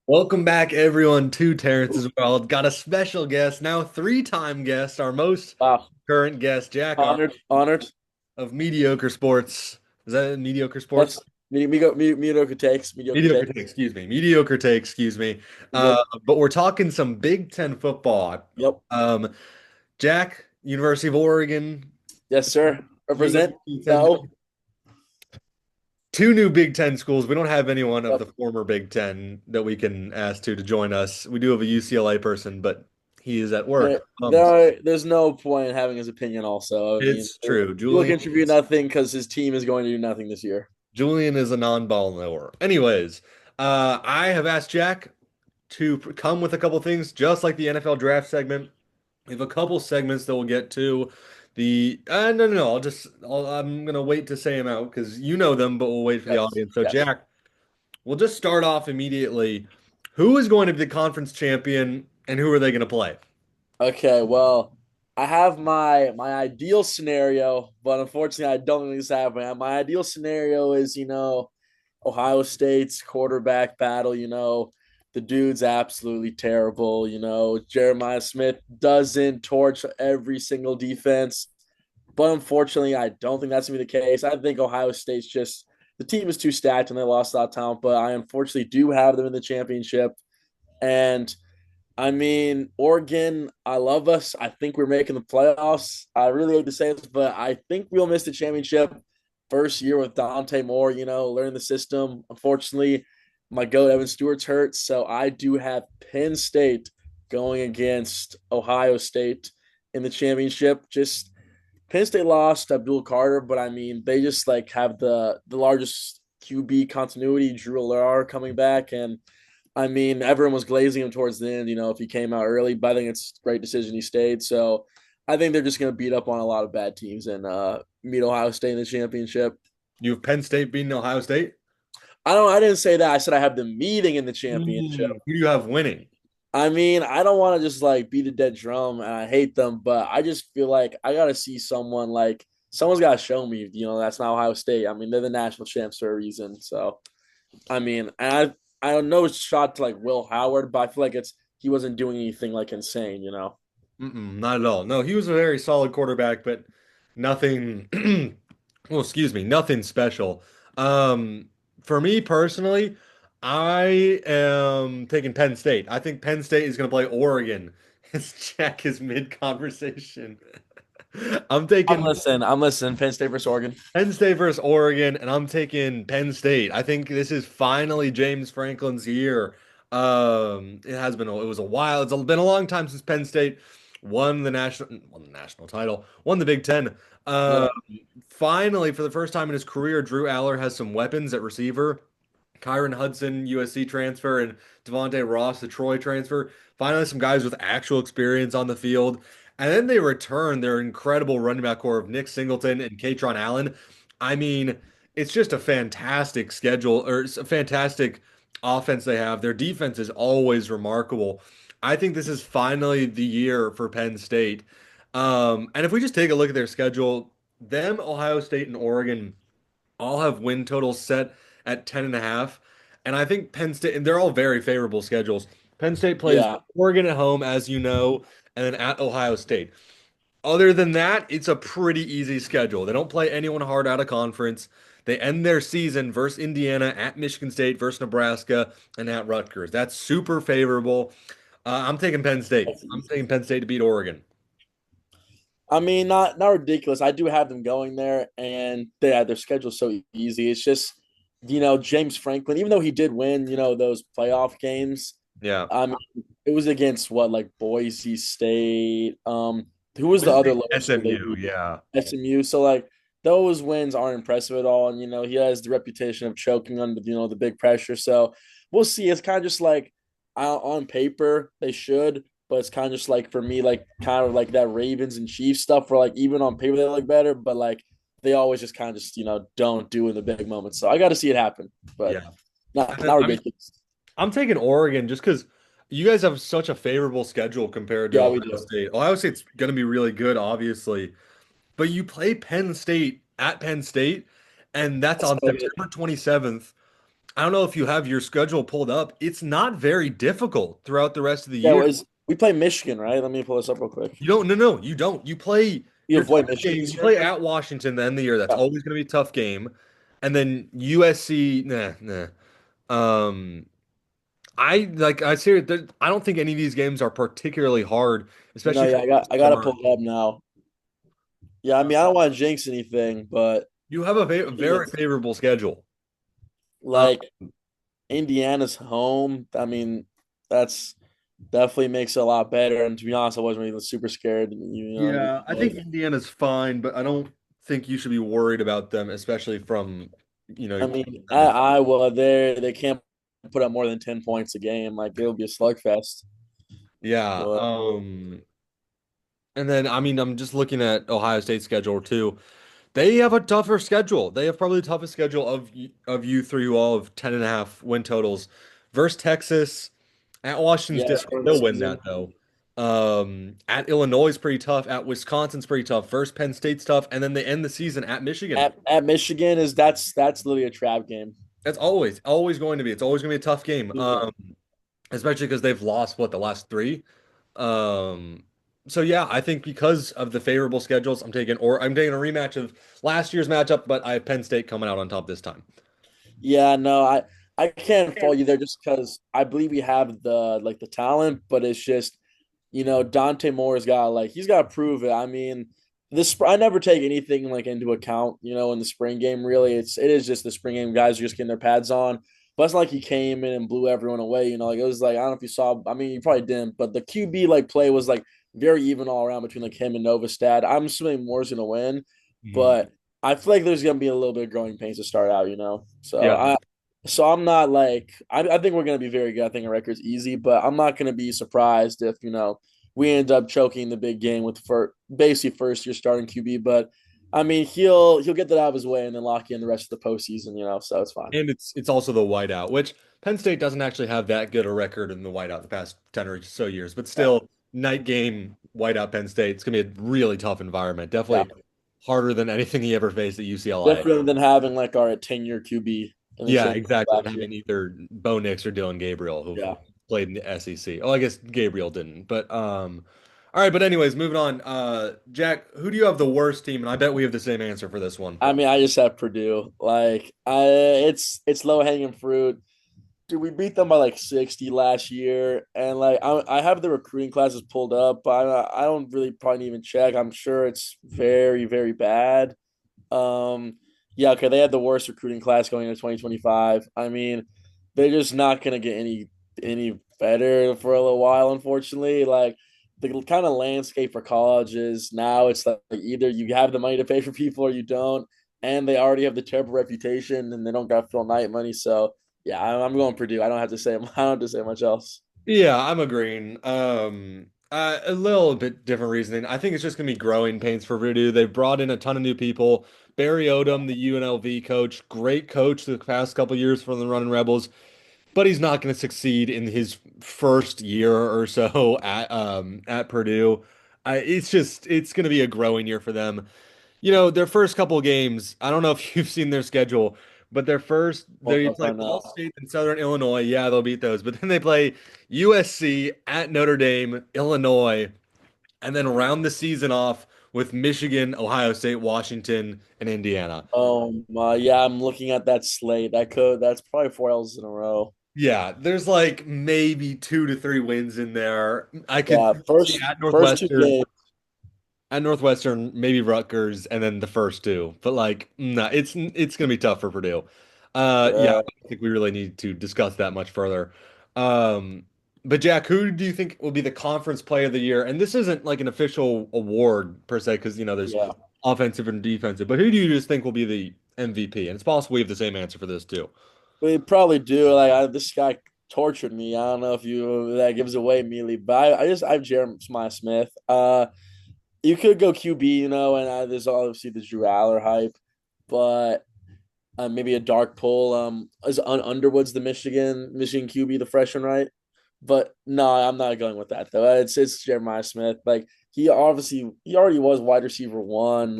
Welcome back, everyone, to Terrence's World. Got a special guest, now three-time guest, our most Wow. current guest, Jack R. Honored, honored. of Mediocre Sports. Is that it? Mediocre Sports? That's mediocre takes, mediocre Mediocre takes. take, excuse me. Mediocre take, excuse me. You're good. But we're talking some Big Ten football. Yep. Um, Jack, University of Oregon, Yes, sir. Represent. USC, No. two new Big Ten schools. We don't have anyone of Yep. the former Big Ten that we can ask to join us. We do have a UCLA person, but he is at work. There's no point in having his opinion. Also, I mean, It's true. he will contribute nothing because his team is going to do nothing this year. Julian is a non-ball knower. Anyways, I have asked Jack to come with a couple things, just like the NFL draft segment. We have a couple segments that we'll get to. No. I'm gonna wait to say them out because you know them, but we'll wait for the Yes. audience. So, Yes. Jack, we'll just start off immediately. Who is going to be the conference champion, and who are they going to play? Okay. Well, I have my ideal scenario, but unfortunately, I don't think this is happening. My ideal scenario is, Ohio State's quarterback battle. The dude's absolutely terrible. Jeremiah Smith doesn't torch every single defense, but unfortunately, I don't think that's gonna be the case. I think Ohio State's just the team is too stacked and they lost a lot of talent, but I unfortunately do have them in the championship. And I mean, Oregon, I love us. I think we're making the playoffs. I really hate to say this, but I think we'll miss the championship first year with Dante Moore, learning the system. Unfortunately, my goat Evan Stewart's hurt, so I do have Penn State going against Ohio State in the championship. Just Penn State lost Abdul Carter, but I mean they just like have the largest QB continuity. Drew Allar coming back, and I mean everyone was glazing him towards the end. If he came out early, but I think it's a great decision he stayed. So I think they're just going to beat up on a lot of bad teams and meet Ohio State in the championship. You have Penn State beating Ohio State. I didn't say that. I said I have them meeting in the championship. Who do you have winning? I mean, I don't want to just like beat a dead drum and I hate them, but I just feel like I gotta see someone like someone's gotta show me, that's not Ohio State. I mean, they're the national champs for a reason. So I mean, and I don't know it's shot to like Will Howard, but I feel like it's he wasn't doing anything like insane. Not at all. No, he was a very solid quarterback, but nothing. Well, excuse me, nothing special. Um, for me personally, I am taking Penn State. I think Penn State is going to play Oregon. As Jack is mid-conversation. I'm taking I'm listening. Penn State versus Oregon. Penn State versus Oregon, and I'm taking Penn State. I think this is finally James Franklin's year. It was a while. Been a long time since Penn State won the national title, won the Big Ten. Yeah. Um, Finally, for the first time in his career, Drew Aller has some weapons at receiver. Kyron Hudson, USC transfer, and Devontae Ross, the Troy transfer. Finally, some guys with actual experience on the field. And then they return their incredible running back core of Nick Singleton and Katron Allen. I mean, it's just a fantastic schedule or it's a fantastic offense they have. Their defense is always remarkable. I think this is finally the year for Penn State. And if we just take a look at their schedule, them, Ohio State, and Oregon all have win totals set at 10 and a half. And I think Penn State, and they're all very favorable schedules. Penn State plays Yeah. Oregon at home, as you know, and then at Ohio State. Other than that, it's a pretty easy schedule. They don't play anyone hard out of conference. They end their season versus Indiana, at Michigan State, versus Nebraska, and at Rutgers. That's super favorable. I'm taking Penn State. That's I'm easy. taking Penn State to beat Oregon. I mean, not ridiculous. I do have them going there, and their schedule's so easy. It's just, James Franklin, even though he did win, those playoff games. Yeah. I mean, it was against what, like Boise State. Who was the Let's other take lower school they SMU. beat? Yeah. SMU. So like those wins aren't impressive at all, and he has the reputation of choking under the big pressure. So we'll see. It's kind of just like on paper they should, but it's kind of just like for me, like kind of like that Ravens and Chiefs stuff, where like even on paper they look better, but like they always just kind of just don't do in the big moments. So I got to see it happen, but Yeah. not ridiculous. I'm taking Oregon just because you guys have such a favorable schedule compared to Yeah, we Ohio do. State. Ohio State's going to be really good, obviously, but you play Penn State at Penn State, and that's That's on so good. September 27th. I don't know if you have your schedule pulled up. It's not very difficult throughout the rest of the Yeah, year. we play Michigan, right? Let me pull this up real quick. You don't, no, no, you don't. You play We your avoid toughest Michigan game. this You year. play at Washington the end of the year. That's Yeah. always going to be a tough game. And then USC, nah, nah. Um, I like I say I don't think any of these games are particularly hard, No, especially yeah, because I of gotta pull it up now. Yeah, I mean, I don't want to jinx anything, but you have a very it's favorable schedule. Uh, like Indiana's home. I mean, that's definitely makes it a lot better. And to be honest, I wasn't really super scared. yeah, I think Like, Indiana's fine, but I don't think you should be worried about them, especially from, I your mean, perspective. at Iowa, they can't put up more than 10 points a game. Like it'll be a slugfest. Yeah. But And then I mean, I'm just looking at Ohio State's schedule too. They have a tougher schedule. They have probably the toughest schedule of you three who all have 10.5 win totals versus Texas. At Washington yeah, State, spring they'll win that season. though. At Illinois is pretty tough. At Wisconsin's pretty tough. Versus Penn State's tough, and then they end the season at Michigan. At Michigan that's literally a trap game. That's always going to be. It's always going to be a tough game. Yeah. Especially because they've lost what the last three. Um, so yeah, I think because of the favorable schedules, I'm taking a rematch of last year's matchup, but I have Penn State coming out on top this time. Yeah, no, I can't fault you there just because I believe we have the talent, but it's just Dante Moore's got he's got to prove it. I mean, this I never take anything into account. In the spring game, really, it is just the spring game. Guys are just getting their pads on. But it's not like he came in and blew everyone away. Like it was like I don't know if you saw. I mean, you probably didn't, but the QB play was very even all around between him and Novastad. I'm assuming Moore's gonna win, Mhm. but I feel like there's gonna be a little bit of growing pains to start out. So Yeah. I'm not I think we're gonna be very good. I think our record's easy, but I'm not gonna be surprised if we end up choking the big game with basically first year starting QB. But I mean, he'll get that out of his way and then lock in the rest of the postseason. So it's fine. And it's also the whiteout, which Penn State doesn't actually have that good a record in the whiteout the past 10 or so years, but Yeah, still night game whiteout Penn State. It's gonna be a really tough environment. yeah, Definitely harder than anything he ever faced at UCLA. different than having our 10-year QB in the Yeah, championship exactly. And last year. having either Bo Nix or Dylan Gabriel who've Yeah, played in the SEC. Oh, I guess Gabriel didn't. But all right, but anyways, moving on. Jack, who do you have the worst team? And I bet we have the same answer for this one. I mean, I just have Purdue. It's low hanging fruit. Dude, we beat them by 60 last year, and I have the recruiting classes pulled up, but I don't really probably even check. I'm sure it's very very bad. Um, yeah, okay, they had the worst recruiting class going into 2025. I mean, they're just not gonna get any better for a little while, unfortunately. The kind of landscape for colleges now, it's either you have the money to pay for people or you don't, and they already have the terrible reputation and they don't got Phil Knight money. So yeah, I'm going Purdue. I don't have to say I don't have to say much else. Yeah, I'm agreeing. A little bit different reasoning. I think it's just gonna be growing pains for Voodoo. They've brought in a ton of new people. Barry Odom, the UNLV coach, great coach the past couple years for the Running Rebels, but he's not gonna succeed in his first year or so at Purdue. It's gonna be a growing year for them. Their first couple of games, I don't know if you've seen their schedule, but Hold they up play right Ball now. State and Southern Illinois. Yeah, they'll beat those. But then they play USC at Notre Dame, Illinois, and then round the season off with Michigan, Ohio State, Washington, and Indiana. Oh my, yeah, I'm looking at that slate. That's probably 4 L's in a row. Yeah, there's like maybe 2 to 3 wins in there. I could Yeah, see first two games. At Northwestern, maybe Rutgers, and then the first two. But like, no, it's gonna be tough for Purdue. Yeah, I Yeah, don't think we really need to discuss that much further. Um, but Jack, who do you think will be the conference play of the year? And this isn't like an official award per se, because there's yeah. offensive and defensive. But who do you just think will be the MVP? And it's possible we have the same answer for this too. We probably do. This guy tortured me. I don't know if you that gives away immediately, but I have Jeremiah Smith. You could go QB, and there's obviously the Drew Aller hype, but maybe a dark pull. Is Underwood's the Michigan QB, the freshman, right? But no, I'm not going with that though. It's Jeremiah Smith. He already was wide receiver one,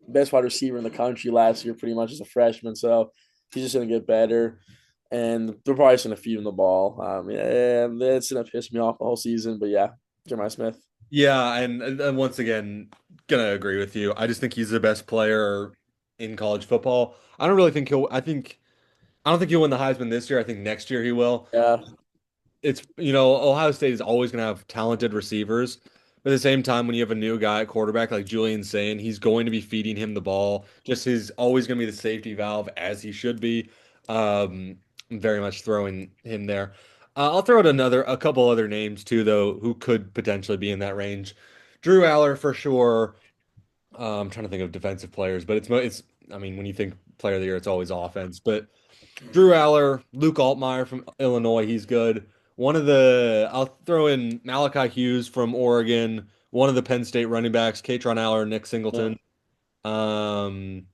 best wide receiver in the country last year, pretty much as a freshman. So he's just gonna get better. and they're probably just gonna feed him the ball. Yeah, it's gonna piss me off the whole season. But yeah, Jeremiah Smith. Yeah, and once again, gonna agree with you. I just think he's the best player in college football. I don't really think he'll. I don't think he'll win the Heisman this year. I think next year he will. Yeah, It's Ohio State is always going to have talented receivers. But at the same time, when you have a new guy at quarterback like Julian Sain, he's going to be feeding him the ball. Just he's always going to be the safety valve as he should be. Very much throwing him there. I'll throw out a couple other names too, though, who could potentially be in that range. Drew Aller for sure. I'm trying to think of defensive players, but it's. I mean, when you think player of the year, it's always offense. But Drew Aller, Luke Altmaier from Illinois, he's good. I'll throw in Malachi Hughes from Oregon. One of the Penn State running backs, Katron Aller, Nick yeah. Singleton. Um,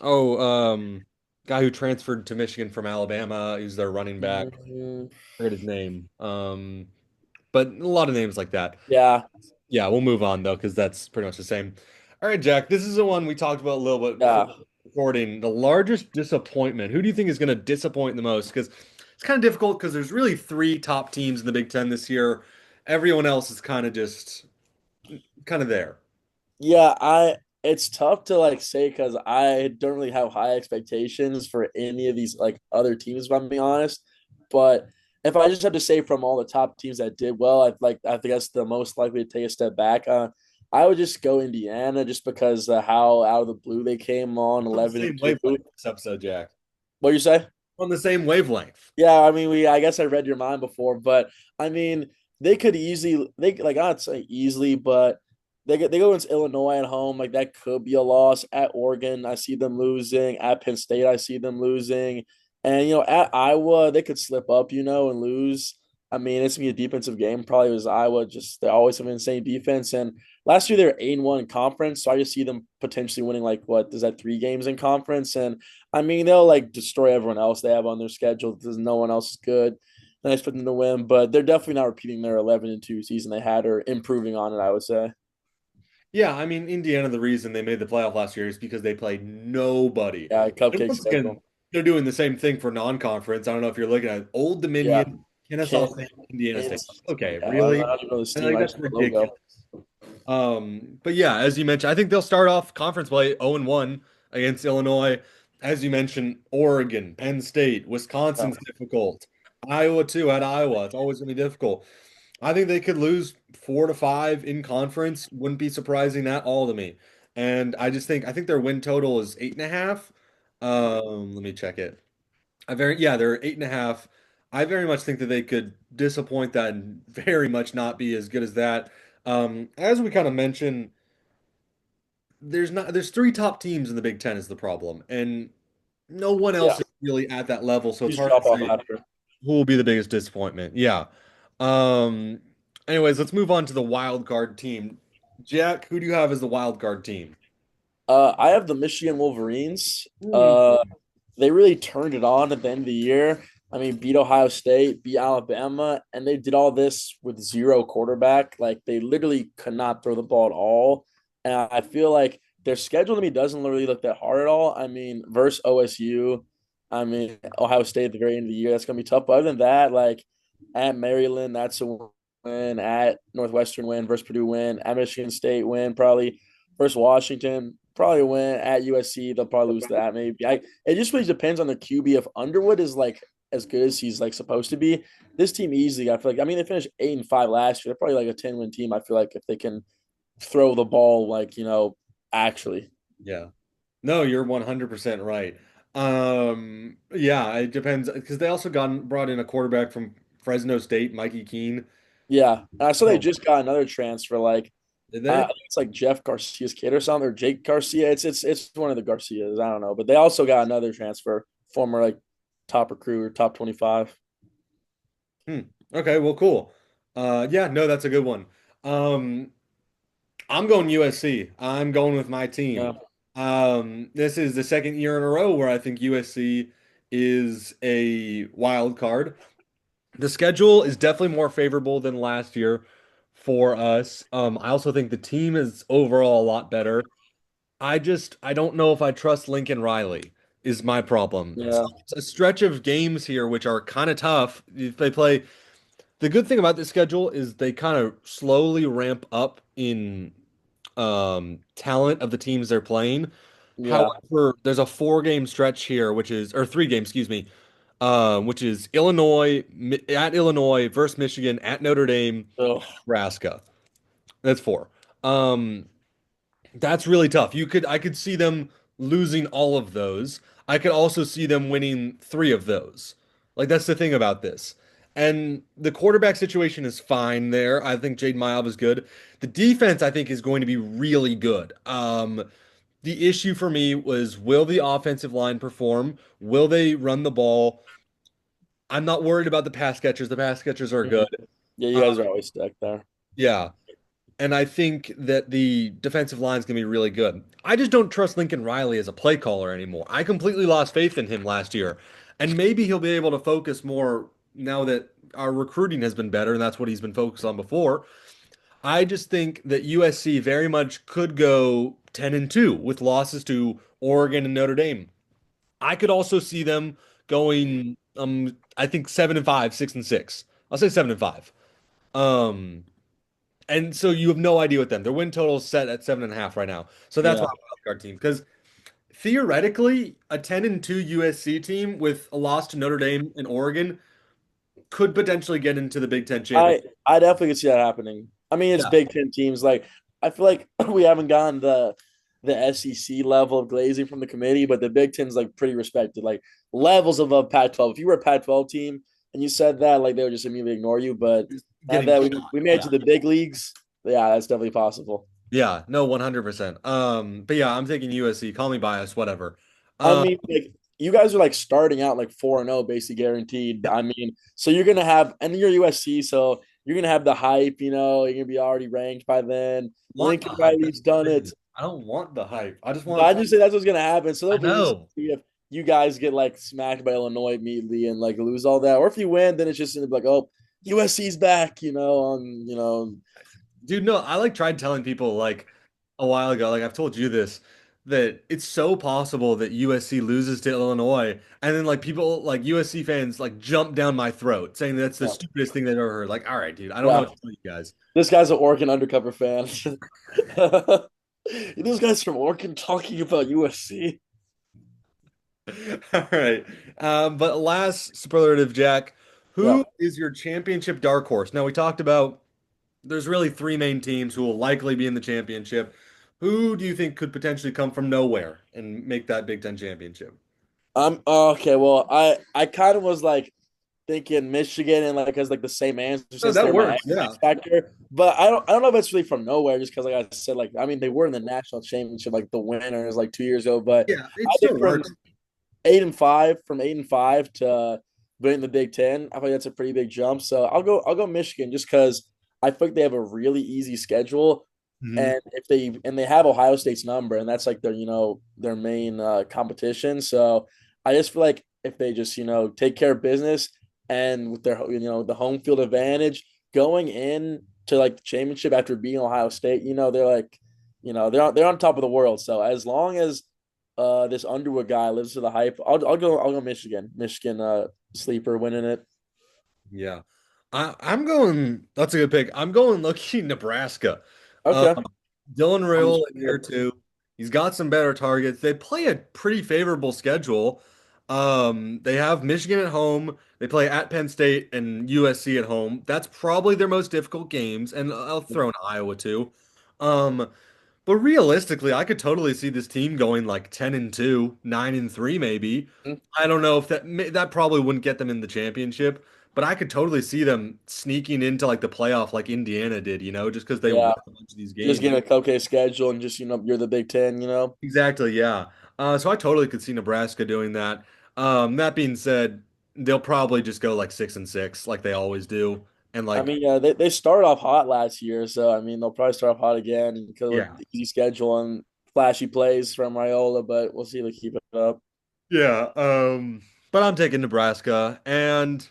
oh, guy who transferred to Michigan from Alabama. He's their running back. Mhm. I forget his name. But a lot of names like that. Yeah, Yeah, we'll move on though, because that's pretty much the same. All right, Jack, this is the one we talked about a little bit before yeah. recording. The largest disappointment. Who do you think is going to disappoint the most? Because it's kind of difficult because there's really three top teams in the Big Ten this year. Everyone else is kind of just kind of there. Yeah, I it's tough to like say because I don't really have high expectations for any of these like other teams, if I'm being honest. But if I just have to say from all the top teams that did well, I think that's the most likely to take a step back. I would just go Indiana just because how out of the blue they came on On the 11 and same 2. wavelength this episode, Jack. What you say? On the same wavelength. Yeah, I mean, I guess I read your mind before, but I mean, they could easily, I'd say easily, but they go against Illinois at home, like that could be a loss. At Oregon, I see them losing. At Penn State, I see them losing, and at Iowa, they could slip up, and lose. I mean, it's gonna be a defensive game. Probably was Iowa. Just they always have an insane defense, and last year they were 8-1 in conference, so I just see them potentially winning like what is that 3 games in conference, and I mean, they'll like destroy everyone else they have on their schedule because no one else is good. And I expect them to win, but they're definitely not repeating their 11-2 season they had or improving on it, I would say. Yeah, I mean, Indiana, the reason they made the playoff last year is because they played nobody. Yeah, And cupcake once again, schedule. they're doing the same thing for non-conference. I don't know if you're looking at Old Yeah. Dominion, Kennesaw Can't, State, Indiana State. it's, Okay, yeah, I really? don't even know this And team. like I that's just know the logo. ridiculous. But yeah, as you mentioned, I think they'll start off conference play 0-1 against Illinois. As you mentioned, Oregon, Penn State, Yeah. Wisconsin's difficult. Iowa too at Iowa. It's always going to be difficult. I think they could lose 4-5 in conference. Wouldn't be surprising at all to me. And I think their win total is 8.5. Let me check it. They're 8.5. I very much think that they could disappoint that and very much not be as good as that. As we kind of mentioned, there's three top teams in the Big Ten is the problem, and no one Yeah. else is really at that level, so You it's just hard to drop off say after. who will be the biggest disappointment. Yeah. Um, Anyways, let's move on to the wild card team. Jack, who do you have as the wild card team? I have the Michigan Wolverines. Hmm. They really turned it on at the end of the year. I mean, beat Ohio State, beat Alabama, and they did all this with zero quarterback. Like they literally could not throw the ball at all. And I feel like their schedule to me doesn't really look that hard at all. I mean, versus OSU, I mean Ohio State at the very end of the year, that's gonna be tough. But other than that, like at Maryland, that's a win. At Northwestern win, versus Purdue win. At Michigan State win, probably versus Washington, probably win. At USC, they'll probably lose that maybe. It just really depends on the QB. If Underwood is like as good as he's like supposed to be, this team easily. I feel like. I mean, they finished 8-5 last year. They're probably like a 10-win team. I feel like if they can throw the ball, like actually. Yeah. No, you're 100% right. Yeah, it depends because they also brought in a quarterback from Fresno State, Mikey Keene. Yeah, and I saw they Oh, just got another transfer. Like did I they? think it's like Jeff Garcia's kid or something, or Jake Garcia. It's one of the Garcias. I don't know, but they also got another transfer, former like top recruit or top 25. Hmm. Okay, well, cool. Yeah, no, that's a good one. Um, I'm going USC. I'm going with my team. Yeah, This is the second year in a row where I think USC is a wild card. The schedule is definitely more favorable than last year for us. I also think the team is overall a lot better. I don't know if I trust Lincoln Riley. is my problem. So Yeah, it's a stretch of games here which are kind of tough. If they play, the good thing about this schedule is they kind of slowly ramp up in talent of the teams they're playing. yeah. However, there's a 4 game stretch here, which is or 3 games, excuse me, which is at Illinois versus Michigan at Notre Dame, Ugh, Nebraska. That's 4. Um, that's really tough. I could see them losing all of those. I could also see them winning 3 of those. Like that's the thing about this. And the quarterback situation is fine there. I think Jaden Miles is good. The defense, I think, is going to be really good. The issue for me was will the offensive line perform? Will they run the ball? I'm not worried about the pass catchers. The pass catchers are mhm. good. Yeah, you Uh, guys are always stacked there. yeah. And I think that the defensive line is going to be really good. I just don't trust Lincoln Riley as a play caller anymore. I completely lost faith in him last year. And maybe he'll be able to focus more now that our recruiting has been better, and that's what he's been focused on before. I just think that USC very much could go 10-2 with losses to Oregon and Notre Dame. I could also see them going I think 7-5, 6-6. I'll say 7-5. Um and so you have no idea with them. Their win total is set at 7.5 right now. So that's why Yeah. I like our team. Because theoretically, a 10-2 USC team with a loss to Notre Dame and Oregon could potentially get into the Big Ten championship. I definitely could see that happening. I mean, it's Yeah. Big Ten teams. Like I feel like we haven't gotten the SEC level of glazing from the committee, but the Big Ten's like pretty respected, like levels above Pac-12. If you were a Pac-12 team and you said that, like they would just immediately ignore you. But Just now getting that shot. we made it Yeah. to the big leagues, yeah, that's definitely possible. Yeah. No, 100%. But yeah, I'm taking USC. Call me biased, whatever. I Um, mean, like you guys are like starting out like 4-0, basically guaranteed. I mean, so you're gonna have, and you're USC, so you're gonna have the hype. You're gonna be already ranked by then. want the Lincoln hype. That's Riley's done the it. thing. I don't want the hype. I just But want I to just say that's what's gonna happen. So I they'll be interested know. to see if you guys get like smacked by Illinois immediately and like lose all that, or if you win, then it's just gonna be like, oh, USC's back. Dude, no, I like tried telling people like a while ago, like I've told you this, that it's so possible that USC loses to Illinois, and then like people like USC fans like jump down my throat saying that's the Yeah, stupidest thing they've ever heard. Like, all right, dude, I don't know yeah. what to tell you guys. This guy's an Oregon undercover fan. Those guys from Oregon talking about USC. All right. But last superlative, Jack, Yeah. who is your championship dark horse? Now we talked about there's really 3 main teams who will likely be in the championship. Who do you think could potentially come from nowhere and make that Big Ten championship? I'm okay. Well, I kind of was like thinking Michigan and like as like the same answer Oh, since that they're my works. X Yeah. factor. But I don't know if it's really from nowhere just because like I said, like I mean they were in the national championship like the winners like 2 years ago. But Yeah, it I think still works. 8-5 to winning the Big Ten, I think that's a pretty big jump. So I'll go Michigan just because I think they have a really easy schedule. Mhm. And if they have Ohio State's number, and that's like their their main competition. So I just feel like if they just take care of business and with their the home field advantage going in to like the championship after beating Ohio State, they're like they're on top of the world. So as long as this Underwood guy lives to the hype, I'll go Michigan. Michigan sleeper winning it. Yeah. I'm going, that's a good pick. I'm going lucky Nebraska. Uh, Okay. Dylan I'm Rail just in year 2. He's got some better targets. They play a pretty favorable schedule. They have Michigan at home. They play at Penn State and USC at home. That's probably their most difficult games, and I'll throw in Iowa too. Um, but realistically, I could totally see this team going like 10-2, 9-3 maybe. I don't know if that probably wouldn't get them in the championship, but I could totally see them sneaking into like the playoff like Indiana did, just because they won yeah. a bunch of these Just games. getting a cupcake schedule and just you're the Big Ten. Exactly, yeah. So I totally could see Nebraska doing that. That being said, they'll probably just go like 6-6, like they always do. And I like, mean, yeah, they started off hot last year, so I mean they'll probably start off hot again because with yeah. the easy schedule and flashy plays from Raiola, but we'll see if they keep it up. Yeah. But I'm taking Nebraska, and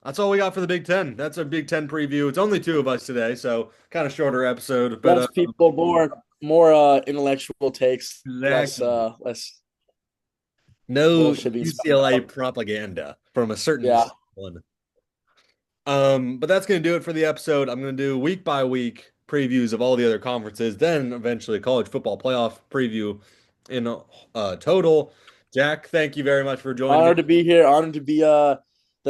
that's all we got for the Big Ten. That's our Big Ten preview. It's only 2 of us today, so kind of shorter episode, but Less people, more intellectual takes, exactly. less No bullshit being spouted UCLA out. propaganda from a certain Yeah. someone. But that's going to do it for the episode. I'm going to do week by week previews of all the other conferences, then eventually college football playoff preview in total. Jack, thank you very much for joining me. Honored to be here. Honored to be the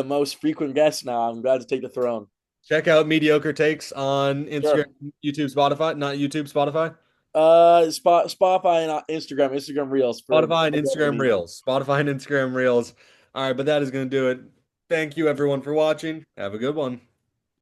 most frequent guest now. I'm glad to take the throne. Check out Mediocre Takes on Instagram, Sure. YouTube, Spotify, not YouTube, Spotify. Spotify and Instagram Reels for Spotify and Instagram brevity. Reels. Spotify and Instagram Reels. All right, but that is going to do it. Thank you everyone for watching. Have a good one.